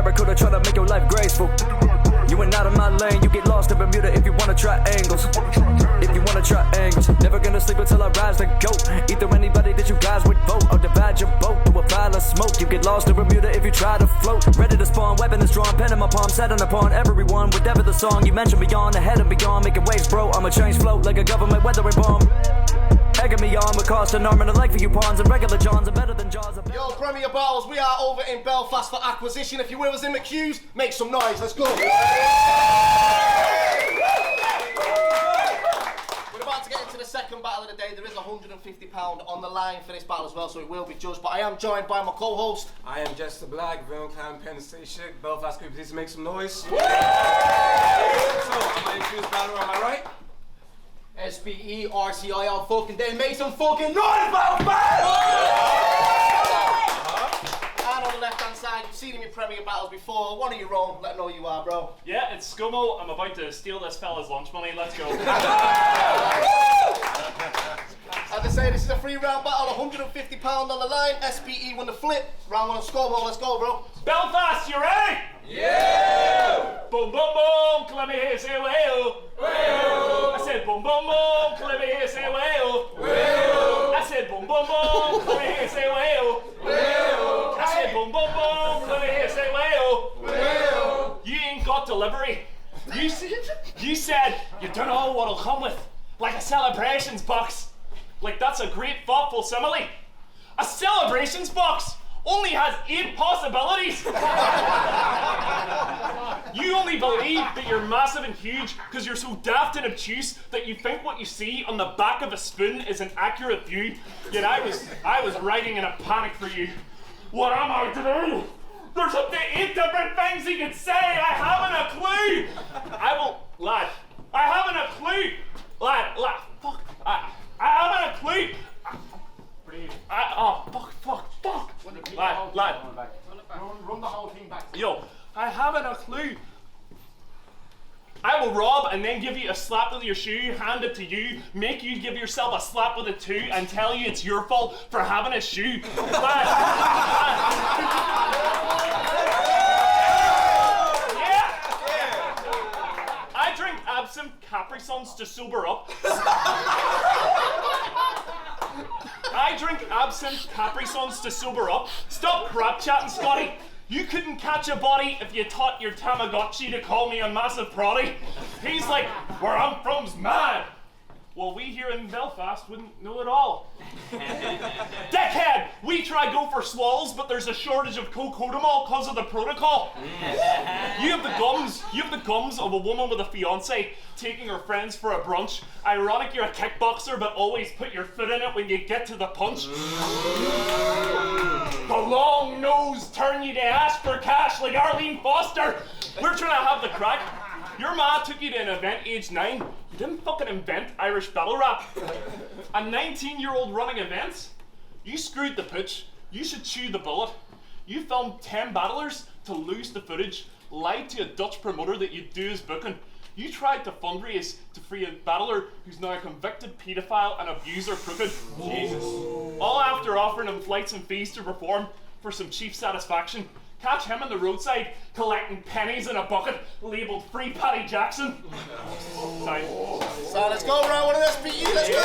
barracuda, try to make your life graceful. You ain't out of my lane, you get lost in Bermuda if you wanna try angles. If you wanna try angles, never gonna sleep until I rise the goat. Either anybody that you guys would vote, or divide your boat through a pile of smoke. You get lost in Bermuda if you try to float. Ready to spawn, weapon is drawn, pen in my palm, set on upon everyone. Whatever the song, you mention beyond, ahead and beyond, making waves, bro. I'ma change float like a government weathering bomb. Egging me on with cost an arm and a leg for you pawns, and regular Johns are better than Jaws. Yo, Premier Battles, we are over in Belfast for acquisition. If you're with us in the queues, make some noise, let's go. We're about to get into the second battle of the day. There is £150 on the line for this battle as well, so it will be judged. But I am joined by my co-host. I am Jester Black, Villain Clan, Penn State Shit, Belfast, could you please make some noise? So, I'm going to choose battle on my right. SBE, RCI, all fucking day. Make some fucking noise, Belfast! And on the left-hand side, you've seen him in Premier Battles before. One of your own, let them know who you are, bro. Yeah, it's Scomo. I'm about to steal this fella's lunch money. Let's go. As I say, this is a 3-round battle, £150 on the line. SBE won the flip. Round 1 of Scomo, let's go, bro. Belfast, you ready? Yeah! Boom, boom, boom. Let me hear you say well. I said boom, boom, boom. Let me hear you say well. I said boom, boom, boom. Let me hear you say well. I said boom, boom, boom. Let me hear you say well. You ain't got delivery. You said you don't know what'll come with, like a celebrations box. Like that's a great thoughtful simile. A celebrations box only has 8 possibilities. You only believe that you're massive and huge because you're so daft and obtuse that you think what you see on the back of a spoon is an accurate view. Yet I was writing in a panic for you. What am I to do? There's up to 8 different things he could say. I haven't a clue. Lad, I haven't a clue. Lad, fuck. I haven't a clue. Fuck. Lad. Run the whole thing back. Yo, I haven't a clue. I will rob and then give you a slap with your shoe, hand it to you, make you give yourself a slap with it too, and tell you it's your fault for having a shoe. Lad. Yeah. I drink absinthe Capri Suns to sober up. I drink absinthe Capri Suns to sober up. Stop crap chatting, Scotty. You couldn't catch a body if you taught your Tamagotchi to call me a massive proddy. He's like, where I'm from's mad. Well, we here in Belfast wouldn't know it all. Dickhead, we try go for swallows, but there's a shortage of cocodamol because of the protocol. You have the gums of a woman with a fiance taking her friends for a brunch. Ironic you're a kickboxer, but always put your foot in it when you get to the punch. The long nose turn you to ask for cash like Arlene Foster. We're trying to have the crack. Your ma took you to an event age 9. You didn't fucking invent Irish battle rap. A 19-year-old running events? You screwed the pooch. You should chew the bullet. You filmed 10 battlers to lose the footage, lied to a Dutch promoter that you'd do his booking. You tried to fundraise to free a battler who's now a convicted paedophile and abuser crooked. Jesus. All after offering him flights and fees to perform for some cheap satisfaction. Catch him on the roadside collecting pennies in a bucket labelled Free Paddy Jackson. Sorry. So let's go round 1 of SBE, let's go!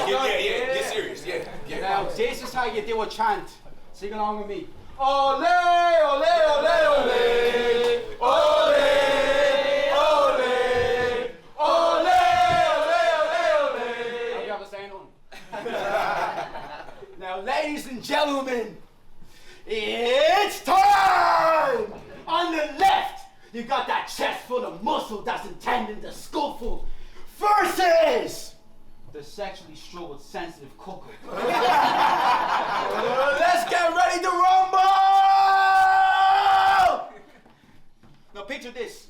Yeah, get serious, yeah. Now, this is how you do a chant. Sing along with me. Ole, ole, ole, ole. Ole, ole. Ole, ole, ole, ole. Have you ever saying one? Now, ladies and gentlemen, it's time! On the left, you got that chest full of muscle that's intending to scuffle. Versus the sexually struggled, sensitive cuckoo. Let's get ready to rumble! Now picture this.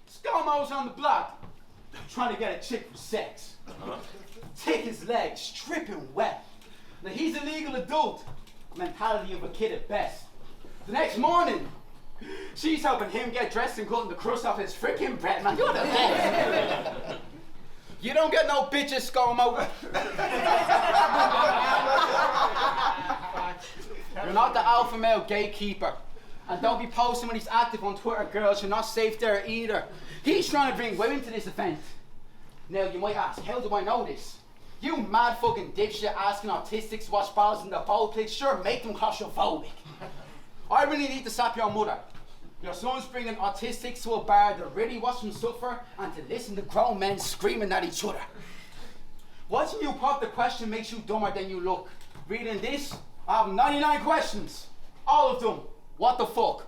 Scomo's on the block, trying to get a chick for sex. Take his legs, stripping wet. Now he's a legal adult, mentality of a kid at best. The next morning, she's helping him get dressed and cutting the crust off his freaking bread. Man, you're the best. You don't get no bitches, Scomo. You're not the alpha male gatekeeper. And don't be posting when he's active on Twitter, girls. You're not safe there either. He's trying to bring women to this event. Now, you might ask, how do I know this? You mad fucking dipshit asking autistics to watch balls in the bowl clicks, sure, make them claustrophobic. I really need to slap your mother. Your son's bringing autistics to a bar to really watch them suffer and to listen to grown men screaming at each other. Watching you pop the question makes you dumber than you look. Reading this, I have 99 questions. All of them. What the fuck?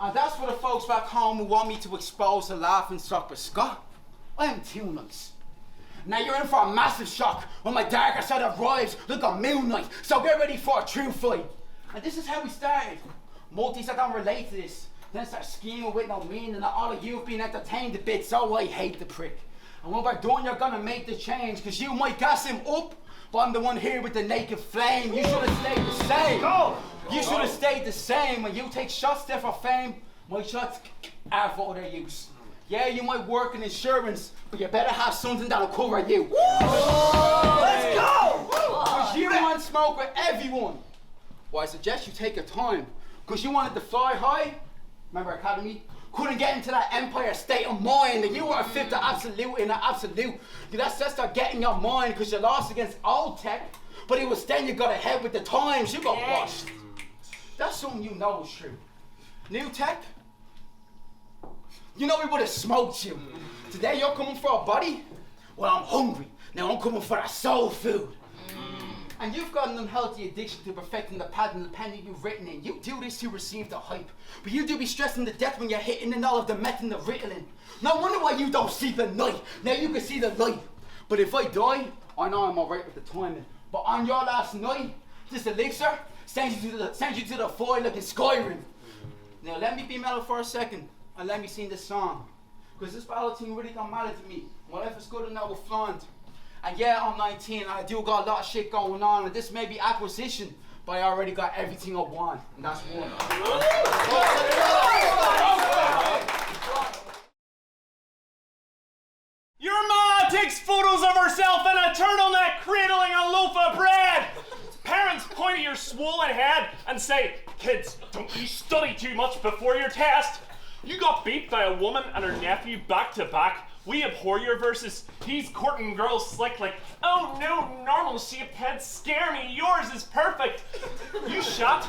And that's for the folks back home who want me to expose the laughing stock. But Scott, I am too nice. Now you're in for a massive shock when my darker side arrives like a moonlight. So get ready for a true fight. And this is how we started. Multis that don't relate to this. Then start scheming with no meaning that all of you have been entertained a bit, so I hate the prick. And when we're done, you're gonna make the change, cause you might gas him up, but I'm the one here with the naked flame. You should have stayed the same. Go! You should have stayed the same. When you take shots there for fame, my shots are for other use. Yeah, you might work in insurance, but you better have something that'll cover you. Woo! Let's go! Cause you want smoke with everyone. Well, I suggest you take your time, cause you wanted to fly high. Remember Academy? Couldn't get into that empire state of mind, and you were a fifth to absolute in an absolute. That's just start getting your mind, cause you lost against old tech, but it was then you got ahead with the times. You got washed. That's something you know is true. New tech, you know we would have smoked you. Today you're coming for a body? Well, I'm hungry. Now I'm coming for a soul food. And you've got an unhealthy addiction to perfecting the pattern of the pen that you've written in. You do this to receive the hype. But you do be stressing to death when you're hitting in all of the meth and the Ritalin. No wonder why you don't see the night. Now you can see the light. But if I die, I know I'm alright with the timing. But on your last night, this elixir sends you to the void like in Skyrim. Now let me be mellow for a second and let me sing this song. Because this battle thing really don't matter to me. My life is good and I will flaunt. And yeah, I'm 19 and I do got a lot of shit going on, and this may be acquisition, but I already got everything I want, and that's one. Your ma takes photos of herself in a turtleneck cradling a loaf of bread. Parents point at your swollen head and say, kids, don't you study too much before your test. You got beat by a woman and her nephew back to back. We abhor your verses. He's courting girls slick like, oh no, normal shaped heads scare me. Yours is perfect. You shot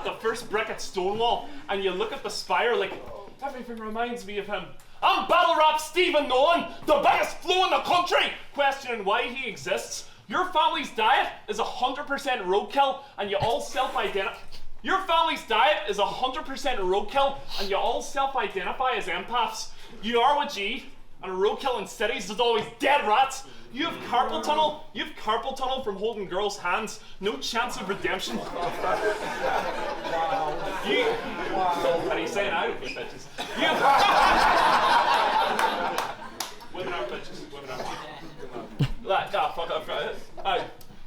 the first brick at Stonewall, and you look at the spire like, everything reminds me of him. I'm Battle Rap Stephen Nolan, the biggest flow in the country, questioning why he exists. Your family's diet is 100% roadkill, and you all self-identify. Your family's diet is 100% roadkill, and you all self-identify as empaths. You are with G. And a roadkill in cities is always dead rats. You have carpal tunnel. You have carpal tunnel from holding girls' hands. No chance of redemption. And he's saying out of it, bitches. You have women aren't bitches. Women aren't. Fuck up.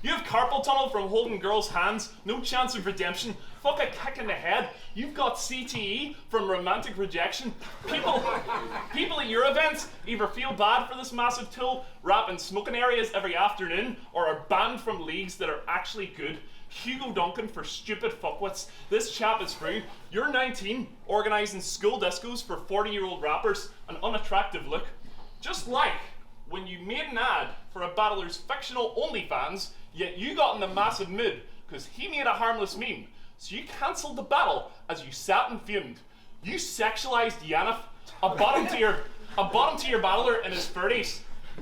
You have carpal tunnel from holding girls' hands. No chance of redemption. Fuck a kick in the head. You've got CTE from romantic rejection. People at your events either feel bad for this massive tool, rap in smoking areas every afternoon, or are banned from leagues that are actually good. Hugo Duncan for stupid fuckwits. This chap is free. You're 19, organising school discos for 40-year-old rappers, an unattractive look. Just like when you made an ad for a battler's fictional OnlyFans, yet you got in the massive mood because he made a harmless meme. So you cancelled the battle as you sat and fumed. You sexualized Yannick, a bottom tier battler in his 30s,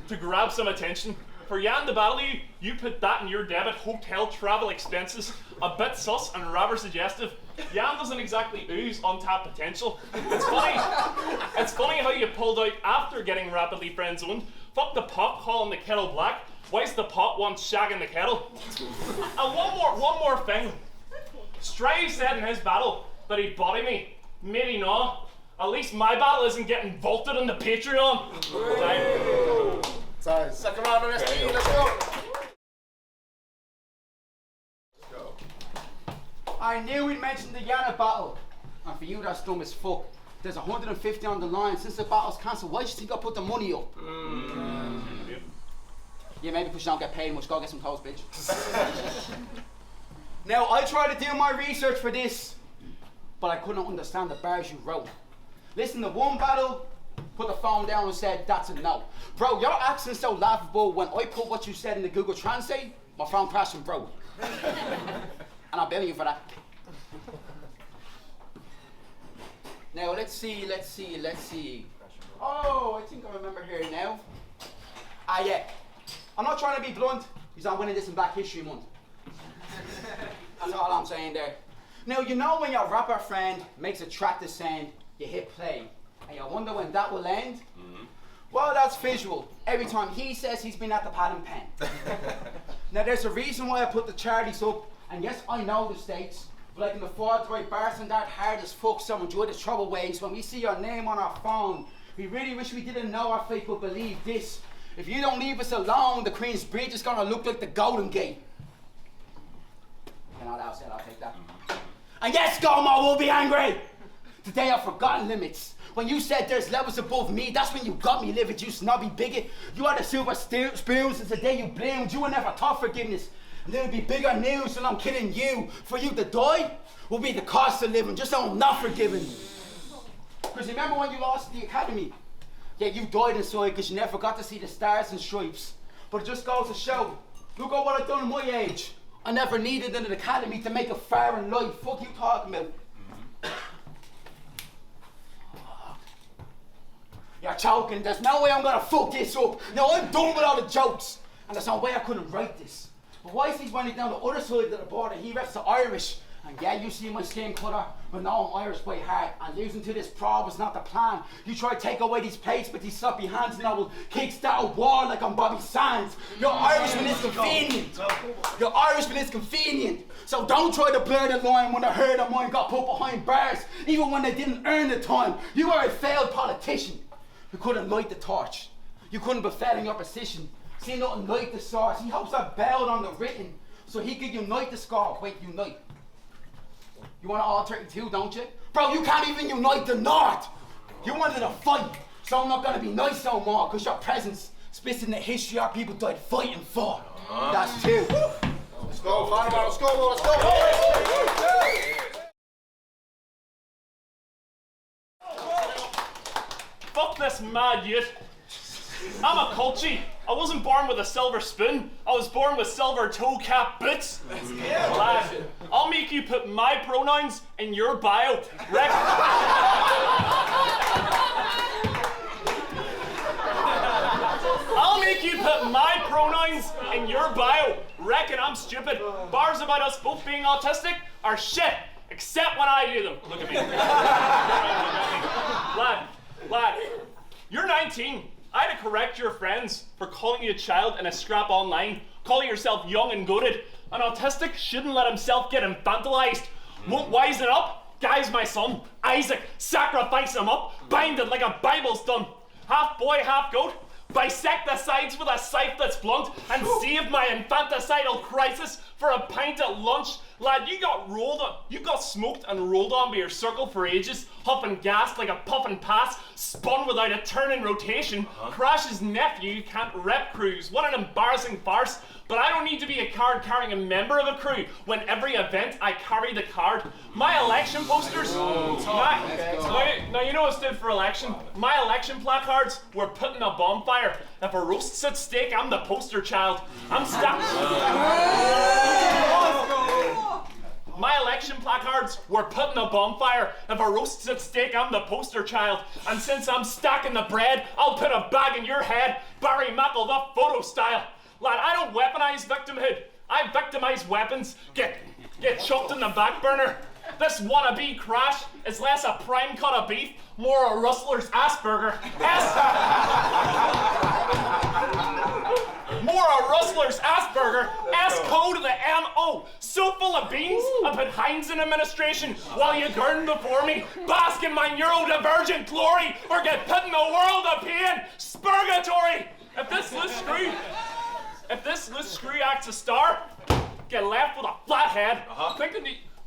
to grab some attention. For Yan to battle you, you put that in your debit hotel travel expenses. A bit sus and rather suggestive. Yan doesn't exactly ooze untapped potential. It's funny how you pulled out after getting rapidly friend-zoned. Fuck the pot calling the kettle black. Why's the pot once shagging the kettle? And one more thing. Strive said in his battle that he'd body me. Maybe not. At least my battle isn't getting vaulted on the Patreon. Sorry, second round of SBE, let's go. Let's go. I knew we'd mention the Yana battle. And for you, that's dumb as fuck. There's 150 on the line. Since the battle's cancelled, why do you think I put the money up? Yeah, maybe because you don't get paid much. Go get some toast, bitch. Now, I tried to do my research for this, but I couldn't understand the bars you wrote. Listen to one battle, put the phone down and said, that's a no. Bro, your accent's so laughable. When I put what you said in the Google Translate, my phone crashed and broke. And I'm billing you for that. Now, let's see. Oh, I think I remember here now. Ah, yeah. I'm not trying to be blunt, because I'm winning this in Black History Month. That's all I'm saying there. Now, you know when your rapper friend makes a track to send, you hit play, and you wonder when that will end? Mm-hmm. Well, that's Vizual. Every time he says he's been at the pad and pen. Now, there's a reason why I put the charities up, and yes, I know the stakes, but I can afford to write bars and that hard as fuck, so enjoy the trouble waves. When we see your name on our phone, we really wish we didn't know our fate would believe this. If you don't leave us alone, the Queen's Bridge is gonna look like the Golden Gate. You know, that said, I'll take that. And yes, Scomo will be angry! Today I've forgotten limits. When you said there's levels above me, that's when you got me livid, you snobby bigot. You had a silver spoon since the day you bloomed. You were never taught forgiveness. And there'll be bigger news than I'm kidding you. For you to die will be the cost of living, just so I'm not forgiven. Because remember when you lost the academy? Yeah, you died inside because you never got to see the stars and stripes. But it just goes to show, look at what I've done at my age. I never needed an academy to make a fair and light. Fuck you talking about? You're choking. There's no way I'm gonna fuck this up. No, I'm done with all the jokes. And there's no way I couldn't write this. But why is he running down the other side of the border? He reps the Irish. And yeah, you see my skin colour, but now I'm Irish by heart. And losing to this probe was not the plan. You try to take away these plates with these sloppy hands, and I will kickstart a war like I'm Bobby Sands. Your Irishman is convenient. Your Irishman is convenient. So don't try to blur the line when a herd of mine got put behind bars, even when they didn't earn the time. You are a failed politician. You couldn't light the torch. You couldn't befell in your position. See nothing like the source. He hopes I bailed on the written, so he could unite the score. Wait, unite. You want all 32, don't you? Bro, you can't even unite the North. You wanted a fight, so I'm not gonna be nice no more, because your presence spits in the history our people died fighting for. That's two. Let's go, final battle, Scomo, let's go! Fuck this mad youth. I'm a culture. I wasn't born with a silver spoon. I was born with silver toe-cap boots. Lad, I'll make you put my pronouns in your bio. I'll make you put my pronouns in your bio. Reckon I'm stupid. Bars about us both being autistic are shit, except when I do them. Look at me. Lad, you're 19. I had to correct your friends for calling you a child in a scrap online, calling yourself young and goated. An autistic shouldn't let himself get infantilized. Won't wisen up? Guy's my son, Isaac. Sacrifice him up, bind it like a Bible's done. Half boy, half goat. Bisect the sides with a scythe that's blunt and save my infanticidal crisis for a pint at lunch. Lad, you got smoked and rolled on by your circle for ages, huffing gas like a puffin' pass, spun without a turn in rotation. Crash's nephew can't rep crews. What an embarrassing farce. But I don't need to be a card-carrying member of a crew. When every event I carry the card. My election posters. Now you know what stood for election. My election placards were put in a bonfire. If a roast's at stake, I'm the poster child. I'm stuck. My election placards were put in a bonfire. If a roast's at stake, I'm the poster child. And since I'm stacking the bread, I'll put a bag in your head. Barry Mackle, the photo style. Lad, I don't weaponize victimhood. I victimize weapons. Get chucked in the back burner. This wannabe crash is less a prime cut of beef, more a rustler's Asperger. More a rustler's Asperger. S-code to the M-O. So full of beans, I put Heinz in administration while you gurn before me. Bask in my neurodivergent glory or get put in a world of pain. Spurgatory. If this loose screw acts a star, get left with a flat head.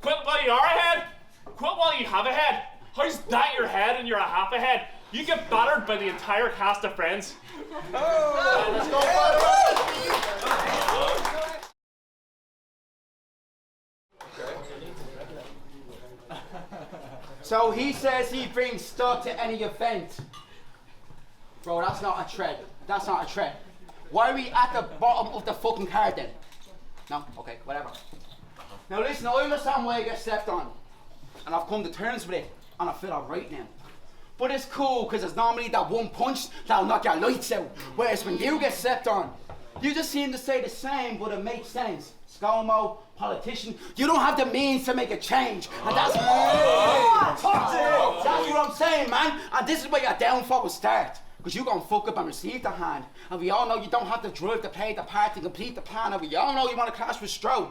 Quit while you are ahead. Quit while you have a head. How's that your head and you're a half a head? You get battered by the entire cast of Friends. Let's go, So he says he brings stock to any event. Bro, that's not a trend. That's not a trend. Why are we at the bottom of the fucking card then? No? Okay, whatever. Now listen, I understand why I get stepped on. And I've come to terms with it. And I feel alright now. But it's cool, because there's normally that one punch that'll knock your lights out. Whereas when you get stepped on, you just seem to say the same, but it makes sense. Scomo, politician, you don't have the means to make a change. And that's that's what I'm saying, man. And this is where your downfall will start. Because you're gonna fuck up and receive the hand. And we all know you don't have the drive to play the part to complete the plan. And we all know you want to clash with Strabane.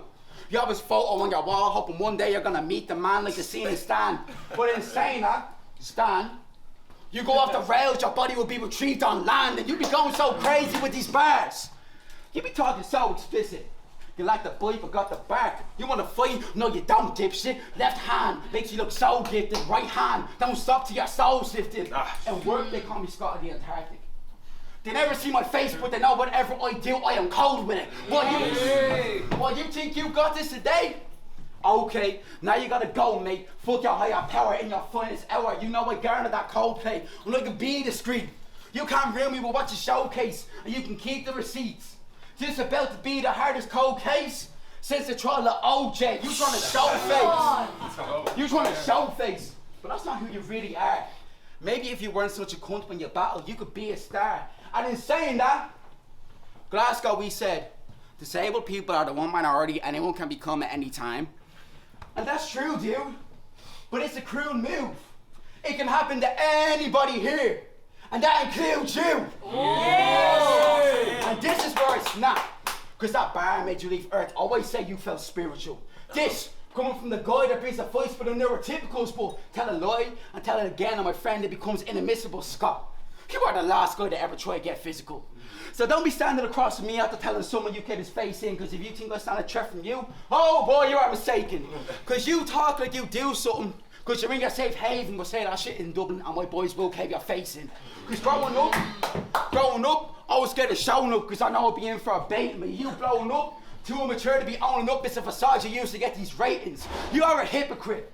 You have his photo on your wall, hoping one day you're gonna meet the man like the scene in Stan. But in saying that, Stan, you go off the rails, your body will be retrieved on land, and you be going so crazy with these bars. You be talking so explicit. You like the boy, forgot the bark. You wanna fight? No, you don't, dipshit. Left hand makes you look so gifted. Right hand, don't stop till your soul's lifted. And work, they call me Scott of the Antarctic. They never see my face, but they know whatever I do, I am cold with it. What, you think you got this today? Okay, now you gotta go, mate. Fuck your higher power in your finest hour. You know I garnered that cold play. I'm like a bee discreet. You can't reel me with what you showcase, and you can keep the receipts. This about to be the hardest cold case since the trial of OJ. You trying to show face. You trying to show face. But that's not who you really are. Maybe if you weren't such a cunt when you battle, you could be a star. And in saying that, Glasgow, we said, disabled people are the one minority anyone can become at any time. And that's true, dude. But it's a cruel move. It can happen to anybody here. And that includes you. Yes. And this is where I snap. Because that bar made you leave Earth. Always say you felt spiritual. This, coming from the guy that brings a voice for the neurotypicals, but tell a lie and tell it again, and my friend, it becomes inadmissible, Scott. You are the last guy to ever try to get physical. So don't be standing across from me after telling someone you kept his face in, because if you think I stand a threat from you, oh boy, you are mistaken. Because you talk like you do something, because you're in your safe haven, but say that shit in Dublin, and my boys will cave your face in. Because growing up, I was scared of showing up, because I know I'd be in for a bait, but you blowing up, too immature to be owning up, it's a facade you use to get these ratings. You are a hypocrite.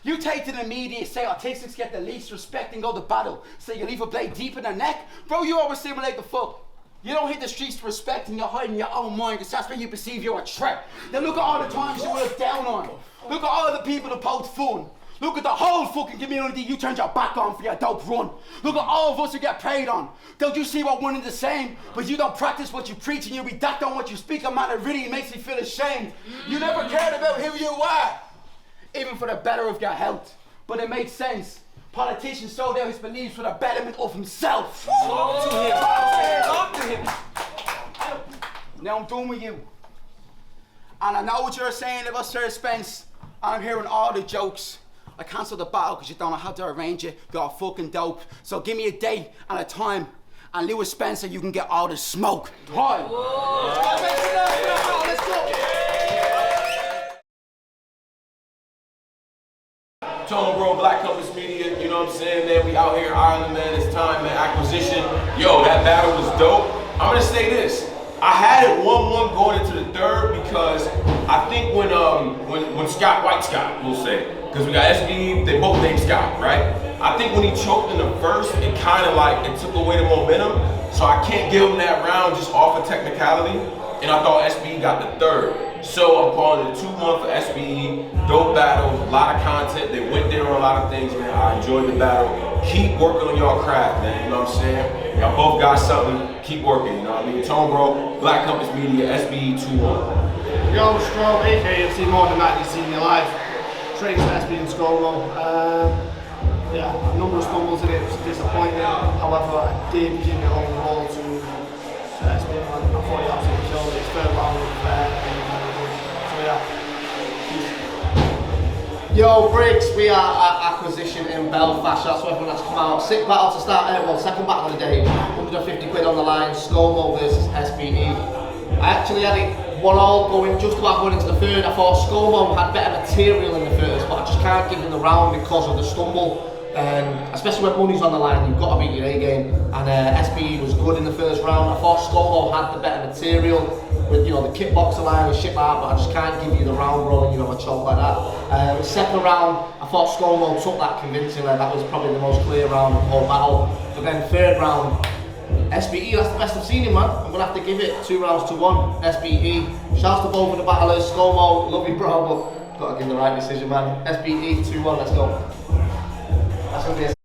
You take to the media, say autistics get the least respect and go to battle. Say you leave a blade deep in their neck. Bro, you always simulate the fuck. You don't hit the streets to respect and you're hiding your own mind because that's when you perceive you're a threat. Then look at all the times you were down on. Look at all the people that poke fun. Look at the whole fucking community you turned your back on for your dope run. Look at all of us who get preyed on. Don't you see what one is the same? But you don't practice what you preach and you redact on what you speak. A man, it really makes me feel ashamed. You never cared about who you were. Even for the better of your health. But it makes sense. Politicians sold out his beliefs for the betterment of himself. Talk to him. Talk to him. Now I'm done with you. And I know what you're saying about Sir Spence. I'm hearing all the jokes. I cancelled the battle because you don't know how to arrange it. You're fucking dope. So give me a date and a time. And Lewis Spencer, you can get all the smoke. Time. Let's go. Tone Bro, Black Compass Media, you know what I'm saying, man? We out here in Ireland, man. It's time, man. Acquisition. Yo, that battle was dope. I'm gonna say this. I had it 1-1 going into the third because I think when Scott, White Scott, we'll say, because we got SBE, they both named Scott, right? I think when he choked in the first, it kind of like, it took away the momentum. So I can't give him that round just off of technicality. And I thought SBE got the third. So I'm calling it 2-1 for SBE. Dope battle, a lot of content. They went there on a lot of things, man. I enjoyed the battle. Keep working on y'all craft, man. You know what I'm saying? Y'all both got something. Keep working, you know what I mean? Tone Bro, Black Compass Media, SBE 2-1. Yo, Strabane, aka FC more than that, you've seen me live. Trains for SBE and Scomo. Yeah, a number of stumbles in it, was disappointing. However, I did give it overall to SBE. I thought he absolutely killed it. It's third round with so yeah. Yo, Briggz, we are at acquisition in Belfast. That's where everyone has come out. Sick battle to start, second battle of the day. 150 quid on the line. Scomo versus SBE. I actually had it 1-1 going, just about going into the third. I thought Scomo had better material in the first, but I just can't give him the round because of the stumble. Especially when money's on the line, you've got to beat your A game. And SBE was good in the first round. I thought Scomo had the better material with, you know, the kickboxer line and shit like that, but I just can't give you the round rolling, you know, a choke like that. Second round, I thought Scomo took that convincingly. That was probably the most clear round of the whole battle. But then third round, SBE, that's the best I've seen him, man. I'm gonna have to give it 2 rounds to 1. SBE. Shouts to both of the battlers. Scomo, love you, bro, but gotta give the right decision, man. SBE 2-1. Let's go. That's gonna be a